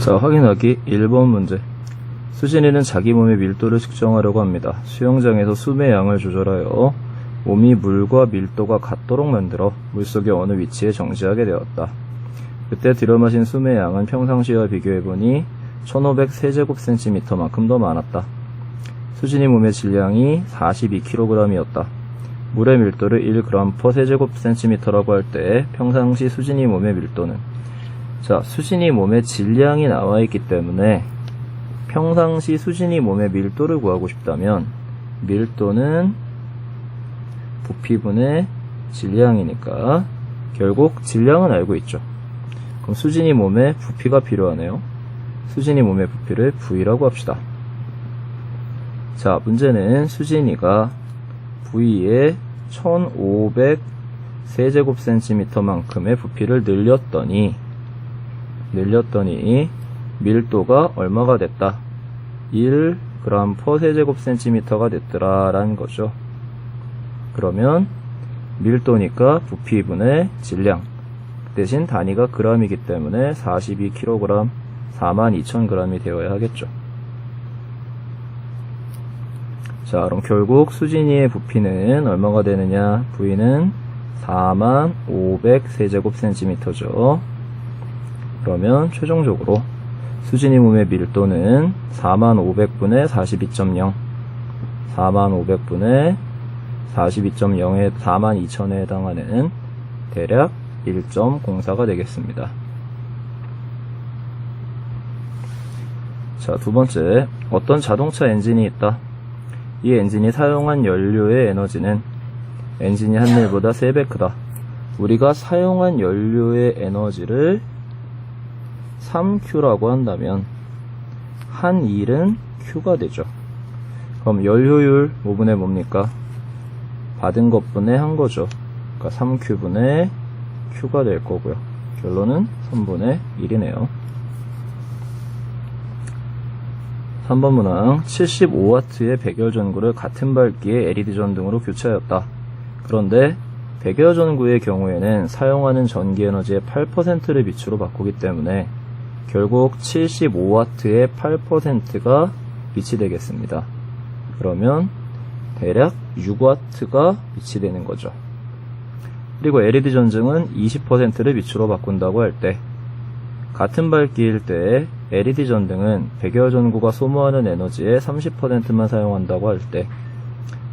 자, 확인하기 1번 문제. 수진이는 자기 몸의 밀도를 측정하려고 합니다. 수영장에서 숨의 양을 조절하여 몸이 물과 밀도가 같도록 만들어 물속의 어느 위치에 정지하게 되었다. 그때 들여마신 숨의 양은 평상시와 비교해보니 1500세제곱cm만큼 더 많았다. 수진이 몸의 질량이 42kg이었다. 물의 밀도를 1g/세제곱cm라고 할 때 평상시 수진이 몸의 밀도는, 자, 수진이 몸의 질량이 나와 있기 때문에 평상시 수진이 몸의 밀도를 구하고 싶다면 밀도는 부피분의 질량이니까 결국 질량은 알고 있죠. 그럼 수진이 몸의 부피가 필요하네요. 수진이 몸의 부피를 V라고 합시다. 자, 문제는 수진이가 V에 1500세제곱cm만큼의 부피를 늘렸더니 밀도가 얼마가 됐다? 1g/세제곱cm가 됐더라 라는 거죠. 그러면 밀도니까 부피분의 질량, 대신 단위가 g이기 때문에 42kg, 42,000g이 되어야 하겠죠. 자, 그럼 결국 수진이의 부피는 얼마가 되느냐? V는 4500세제곱cm죠. 그러면 최종적으로 수진이 몸의 밀도는 4500분의 42.0, 4500분의 42.0에 42,000에 해당하는 대략 1.04가 되겠습니다. 자, 두 번째, 어떤 자동차 엔진이 있다. 이 엔진이 사용한 연료의 에너지는 엔진이 한 일보다 3배 크다. 우리가 사용한 연료의 에너지를 3Q라고 한다면 한 일은 Q가 되죠. 그럼 연료율 뭐분의 뭡니까? 받은 것분의 한 거죠. 그러니까 3Q분의 Q가 될 거고요. 결론은 3분의 1이네요. 3번 문항. 75W의 백열전구를 같은 밝기의 LED 전등으로 교체하였다. 그런데 백열전구의 경우에는 사용하는 전기에너지의 8%를 빛으로 바꾸기 때문에 결국 75W의 8%가 빛이 되겠습니다. 그러면 대략 6W가 빛이 되는 거죠. 그리고 LED 전등은 20%를 빛으로 바꾼다고 할 때, 같은 밝기일 때 LED 전등은 백열전구가 소모하는 에너지의 30%만 사용한다고 할 때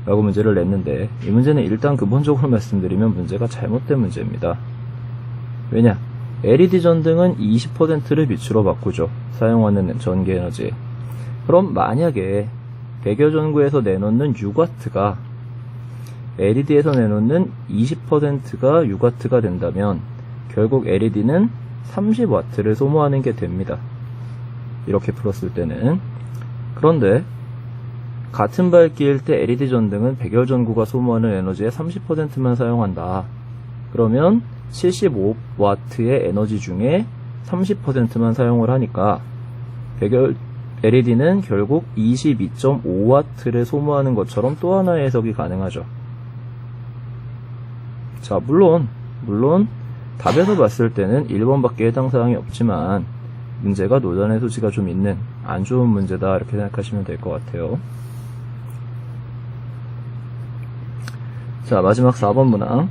라고 문제를 냈는데, 이 문제는 일단 근본적으로 말씀드리면 문제가 잘못된 문제입니다. 왜냐? LED 전등은 20%를 빛으로 바꾸죠. 사용하는 전기에너지. 그럼 만약에 백열전구에서 내놓는 6W가 LED에서 내놓는 20%가 6W가 된다면 결국 LED는 30W를 소모하는 게 됩니다. 이렇게 풀었을 때는. 그런데 같은 밝기일 때 LED 전등은 백열전구가 소모하는 에너지의 30%만 사용한다. 그러면 75W의 에너지 중에 30%만 사용을 하니까 LED는 결국 22.5W를 소모하는 것처럼 또 하나의 해석이 가능하죠. 자, 물론 답에서 봤을 때는 1번밖에 해당 사항이 없지만 문제가 노전의 소지가 좀 있는 안 좋은 문제다 이렇게 생각하시면 될 것 같아요. 자, 마지막 4번 문항.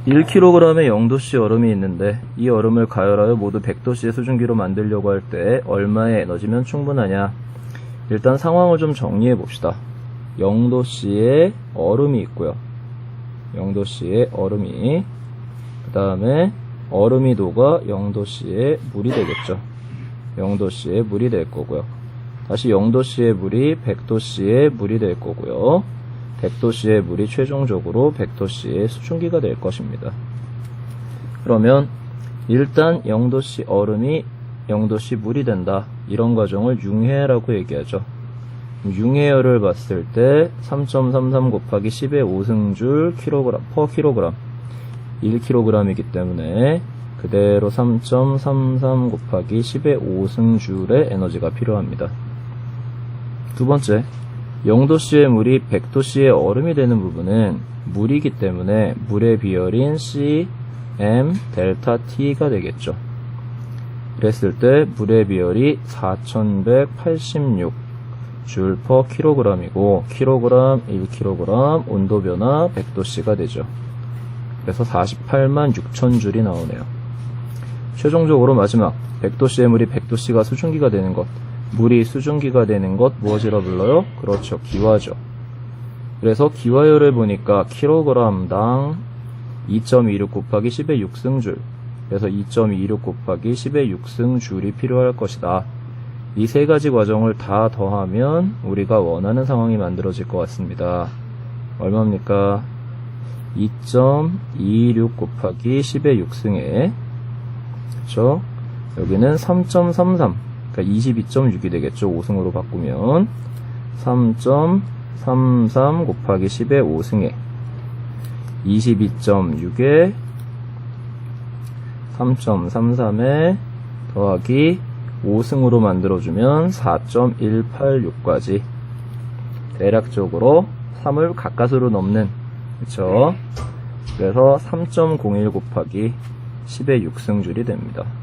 1kg의 0도씨 얼음이 있는데 이 얼음을 가열하여 모두 100도씨의 수증기로 만들려고 할 때 얼마의 에너지면 충분하냐. 일단 상황을 좀 정리해 봅시다. 0도씨의 얼음이 있고요. 0도씨의 얼음이, 그 다음에 얼음이도가 0도씨의 물이 되겠죠. 0도씨의 물이 될 거고요. 다시 0도씨의 물이 100도씨의 물이 될 거고요. 100도씨의 물이 최종적으로 100도씨의 수증기가 될 것입니다. 그러면 일단 0도씨 얼음이 0도씨 물이 된다. 이런 과정을 융해라고 얘기하죠. 융해열을 봤을 때 3.33 곱하기 10의 5승줄 kg/kg 1kg이기 때문에 그대로 3.33 곱하기 10의 5승줄의 에너지가 필요합니다. 두 번째, 0도씨의 물이 100도씨의 얼음이 되는 부분은 물이기 때문에 물의 비열인 CM 델타 T가 되겠죠. 그랬을 때 물의 비율이 4186 줄 퍼 킬로그램이고 킬로그램, 1kg, 온도 변화 100도씨가 되죠. 그래서 48만 6천 줄이 나오네요. 최종적으로 마지막 100도씨의 물이 100도씨가 수증기가 되는 것, 물이 수증기가 되는 것 무엇이라 불러요? 그렇죠, 기화죠. 그래서 기화율을 보니까 킬로그램당 2.26 곱하기 10의 6승줄, 그래서 2.26 곱하기 10의 6승줄이 필요할 것이다. 이 세 가지 과정을 다 더하면 우리가 원하는 상황이 만들어질 것 같습니다. 얼마입니까? 2.26 곱하기 10의 6승에, 그렇죠? 여기는 3.33, 그러니까 22.6이 되겠죠. 5승으로 바꾸면 3.33 곱하기 10의 5승에 22.6에 3.33에 더하기 5승으로 만들어주면 4.186까지 대략적으로 3을 가까스로 넘는, 그쵸? 그래서 3.01 곱하기 10의 6승줄이 됩니다.